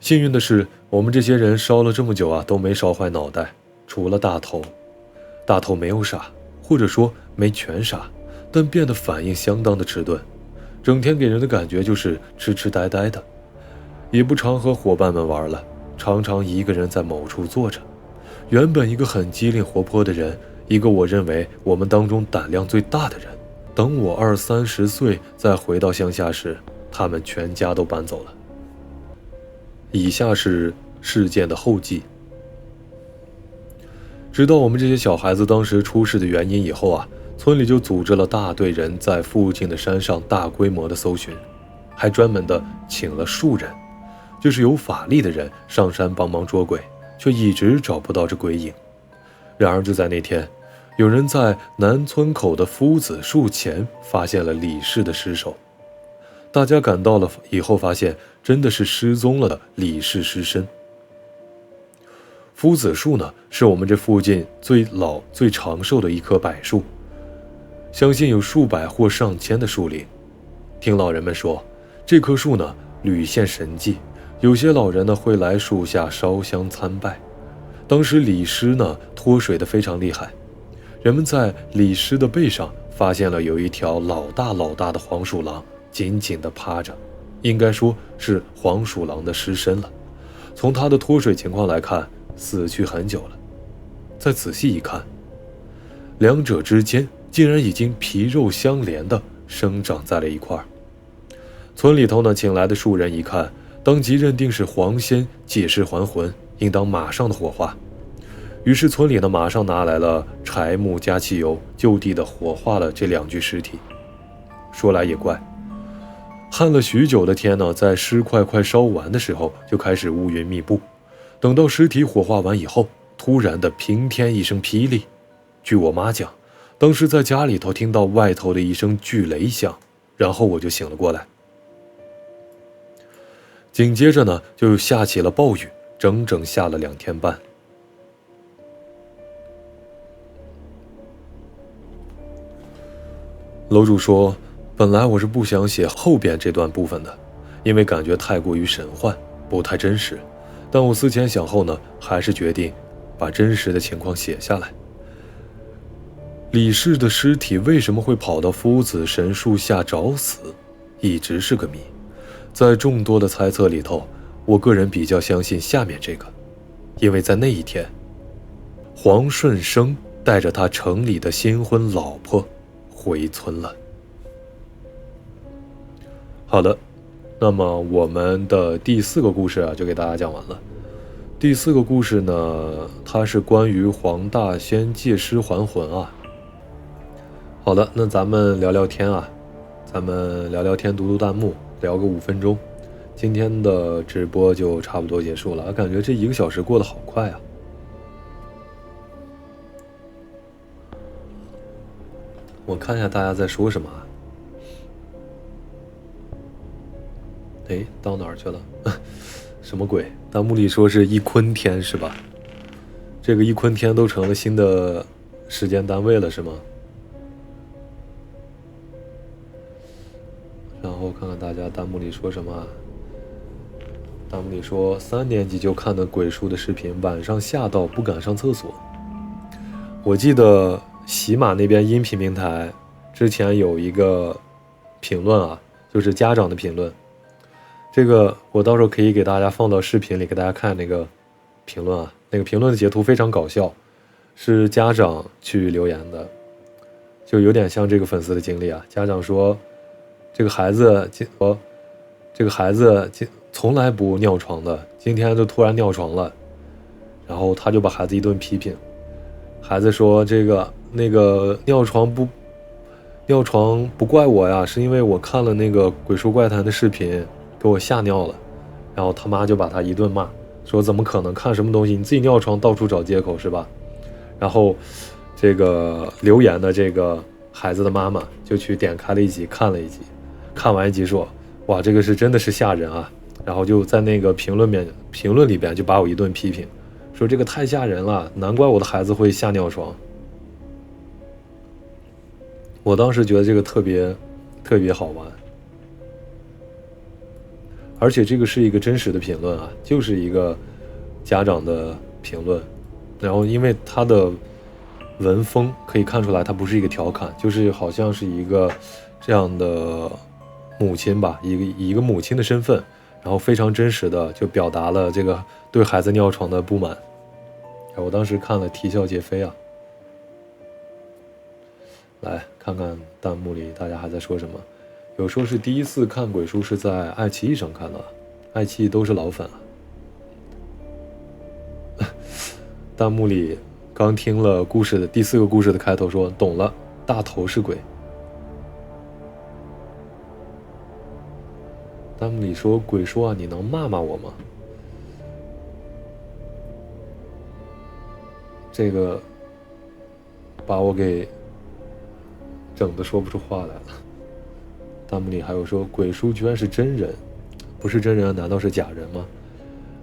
幸运的是，我们这些人烧了这么久啊，都没烧坏脑袋，除了大头。大头没有傻，或者说没全傻，但变得反应相当的迟钝。整天给人的感觉就是痴痴呆呆的，也不常和伙伴们玩了，常常一个人在某处坐着。原本一个很机灵活泼的人，一个我认为我们当中胆量最大的人，等我20-30岁再回到乡下时，他们全家都搬走了。以下是事件的后记。知道我们这些小孩子当时出事的原因以后啊，村里就组织了大队人在附近的山上大规模的搜寻，还专门的请了术人，就是有法力的人上山帮忙捉鬼，却一直找不到这鬼影。然而就在那天，有人在南村口的夫子树前发现了李氏的尸首。大家赶到了以后发现，真的是失踪了的李氏尸身。夫子树呢，是我们这附近最老最长寿的一棵柏树，相信有数百或上千的树龄。听老人们说，这棵树呢屡现神迹，有些老人呢会来树下烧香参拜。当时李尸呢脱水的非常厉害，人们在李尸的背上发现了有一条老大的黄鼠狼紧紧地趴着，应该说是黄鼠狼的尸身了。从它的脱水情况来看，死去很久了。再仔细一看，两者之间竟然已经皮肉相连的生长在了一块儿。村里头呢请来的术人一看，当即认定是黄仙借尸还魂，应当马上的火化。于是村里呢马上拿来了柴木加汽油，就地的火化了这2具尸体。说来也怪，旱了许久的天呢，在尸块快烧完的时候，就开始乌云密布。等到尸体火化完以后，突然的平天一声霹雳。据我妈讲，当时在家里头听到外头的一声巨雷响，然后我就醒了过来。紧接着呢，就下起了暴雨，整整下了2天半。楼主说，本来我是不想写后边这段部分的，因为感觉太过于神幻，不太真实。但我思前想后呢，还是决定把真实的情况写下来。李氏的尸体为什么会跑到夫子神树下找死，一直是个谜。在众多的猜测里头，我个人比较相信下面这个，因为在那一天，黄顺生带着他城里的新婚老婆回村了。好的，那么我们的第4个故事啊，就给大家讲完了。第4个故事呢，它是关于黄大仙借尸还魂啊。好的，那咱们聊聊天啊，咱们聊聊天，读读弹幕，聊个5分钟。今天的直播就差不多结束了，感觉这1个小时过得好快啊。我看一下大家在说什么啊。哎，到哪儿去了？什么鬼？弹幕里说是一坤天是吧？这个一坤天都成了新的时间单位了是吗？然后看看大家弹幕里说什么。弹幕里说3年级就看的鬼叔的视频，晚上吓到不敢上厕所。我记得喜马那边音频平台之前有一个评论啊，就是家长的评论，这个我到时候可以给大家放到视频里给大家看那个评论啊，那个评论的截图非常搞笑，是家长去留言的，就有点像这个粉丝的经历啊。家长说这个孩子从来不尿床的，今天就突然尿床了，然后他就把孩子一顿批评。孩子说那个尿床不怪我呀，是因为我看了那个鬼叔怪谈的视频给我吓尿了。然后他妈就把他一顿骂，说怎么可能，看什么东西，你自己尿床到处找借口是吧？然后这个留言的这个孩子的妈妈就去点开了一集，看了一集，看完一集说哇，这个是真的是吓人啊。然后就在那个评论里边就把我一顿批评，说这个太吓人了，难怪我的孩子会吓尿床。我当时觉得这个特别好玩，而且这个是一个真实的评论啊，就是一个家长的评论。然后因为他的文风可以看出来，他不是一个调侃，就是好像是一个这样的母亲吧，以一个母亲的身份，然后非常真实的就表达了这个对孩子尿床的不满。我当时看了啼笑皆非啊。来看看弹幕里大家还在说什么。有说是第一次看鬼叔是在爱奇艺上看的，爱奇艺都是老粉啊。弹幕里刚听了故事的第4个故事的开头说懂了，大头是鬼。弹幕里说鬼叔啊，你能骂骂我吗？这个把我给整得说不出话来了。弹幕里还有说鬼叔居然是真人，不是真人难道是假人吗？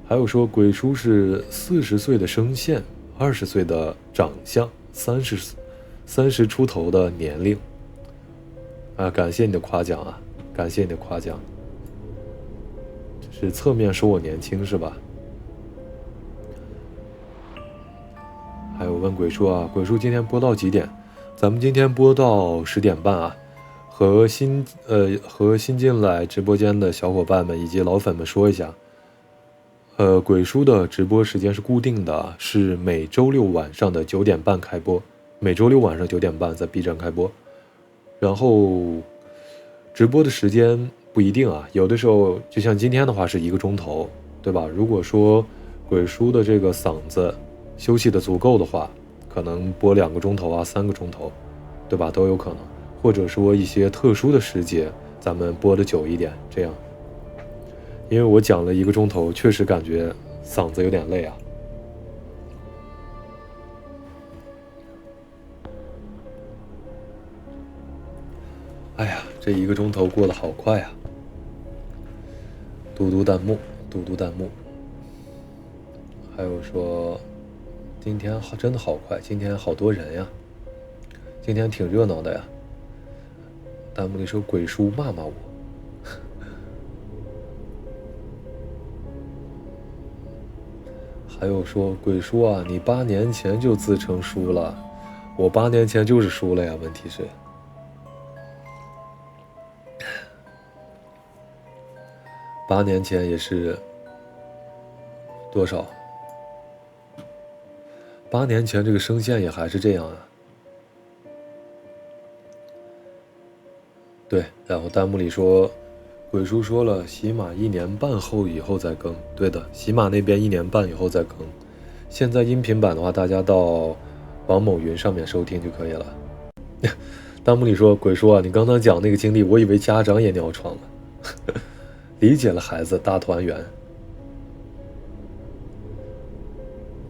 还有说鬼叔是40岁的声线，20岁的长相，30出头的年龄啊，感谢你的夸奖啊，感谢你的夸奖。是侧面说我年轻是吧？还有问鬼叔啊，鬼叔今天播到几点？咱们今天播到10点半啊。和新进来直播间的小伙伴们以及老粉们说一下，鬼叔的直播时间是固定的，是每周六晚上的9点半开播，每周六晚上9点半在 B 站开播。然后直播的时间不一定啊，有的时候就像今天的话是1个钟头，对吧？如果说鬼叔的这个嗓子休息的足够的话，可能播2个钟头啊，3个钟头，对吧？都有可能。或者说一些特殊的时节，咱们播的久一点，这样。因为我讲了1个钟头，确实感觉嗓子有点累啊。哎呀，这1个钟头过得好快啊！读弹幕，读弹幕。还有说，今天真的好快，今天好多人呀，今天挺热闹的呀。弹幕里说鬼叔骂骂我。还有说鬼叔啊，你8年前就自称输了，我8年前就是输了呀，问题是8年前也是多少？8年前这个声线也还是这样啊。对，然后弹幕里说鬼叔说了，喜马1年半后以后再更。对的，喜马那边1年半以后再更。现在音频版的话，大家到王某云上面收听就可以了。弹幕里说鬼叔啊，你刚刚讲那个经历，我以为家长也尿床了。理解了孩子，大团圆。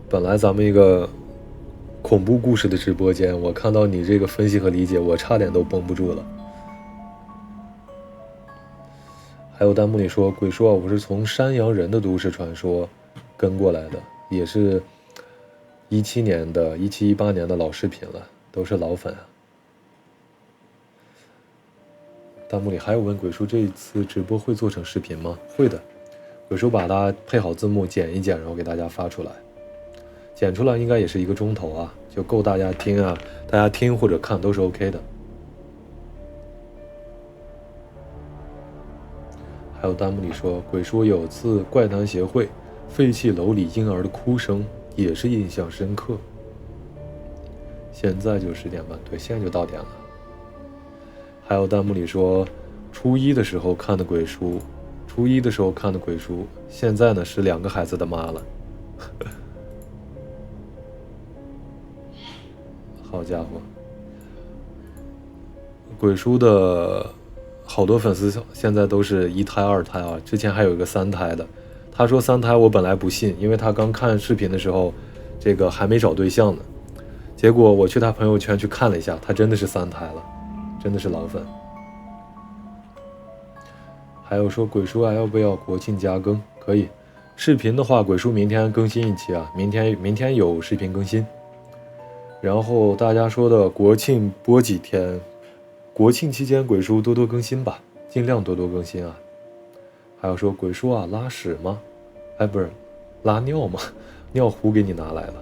本来咱们一个恐怖故事的直播间，我看到你这个分析和理解，我差点都绷不住了。还有弹幕里说鬼叔啊，我是从山羊人的都市传说跟过来的，也是17年的17、18年的老视频了，都是老粉啊。弹幕里还有问鬼叔这一次直播会做成视频吗？会的，鬼叔把它配好字幕剪一剪，然后给大家发出来。剪出来应该也是1个钟头啊，就够大家听啊，大家听或者看都是 OK 的。还有弹幕里说鬼叔有次怪谈协会废弃楼里婴儿的哭声也是印象深刻。现在就10点半，对，现在就到点了。还有弹幕里说初一的时候看的鬼叔，现在呢是2个孩子的妈了。好家伙，鬼叔的好多粉丝现在都是1胎2胎啊，之前还有一个3胎的。他说3胎我本来不信，因为他刚看视频的时候这个还没找对象呢，结果我去他朋友圈去看了一下，他真的是3胎了，真的是老粉。还有说鬼叔啊，要不要国庆加更？可以，视频的话鬼叔明天更新一期啊，明天有视频更新。然后大家说的国庆播几天，国庆期间鬼叔多多更新吧，尽量多多更新啊。还有说鬼叔啊，拉屎吗？哎，不是拉尿吗？尿壶给你拿来了。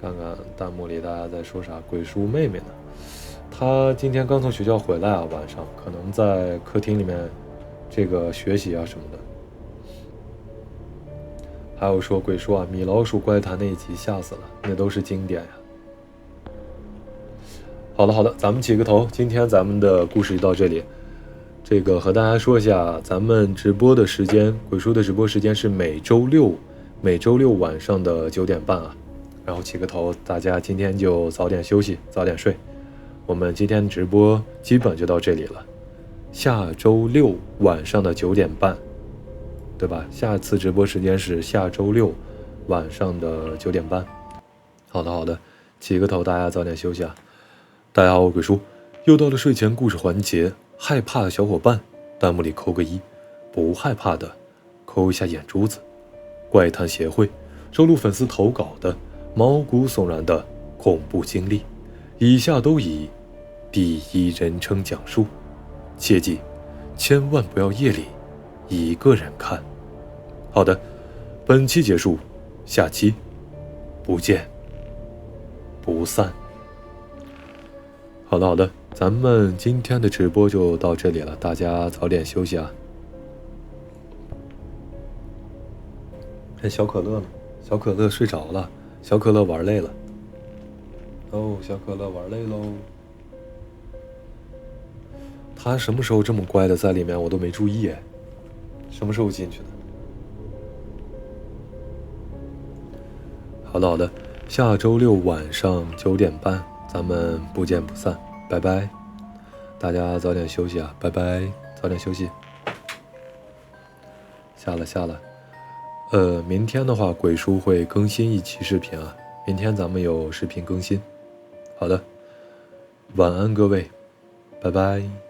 看看弹幕里大家在说啥，鬼叔妹妹呢？她今天刚从学校回来啊，晚上可能在客厅里面这个学习啊什么的。还有说鬼叔啊，米老鼠怪谈那一集吓死了，那都是经典呀。好的，咱们起个头，今天咱们的故事就到这里。这个和大家说一下，咱们直播的时间，鬼叔的直播时间是每周六晚上的9点半啊。然后起个头，大家今天就早点休息，早点睡。我们今天直播基本就到这里了，下周六晚上的9点半。对吧？下次直播时间是下周六晚上的9点半。好的，起个头，大家早点休息啊。大家好，我鬼叔，又到了睡前故事环节，害怕的小伙伴弹幕里扣个1，不害怕的扣一下眼珠子。怪谈协会收录粉丝投稿的毛骨悚然的恐怖经历，以下都以第1人称讲述，切记千万不要夜里1个人看。好的，本期结束，下期不见不散。好的，咱们今天的直播就到这里了，大家早点休息啊。小可乐呢？小可乐睡着了，小可乐玩累了。哦，小可乐玩累喽。他什么时候这么乖的在里面，我都没注意哎。什么时候进去的？好的，下周六晚上9点半，咱们不见不散，拜拜。大家早点休息啊，拜拜，早点休息。下了。明天的话，鬼叔会更新一期视频啊，明天咱们有视频更新。好的，晚安各位，拜拜。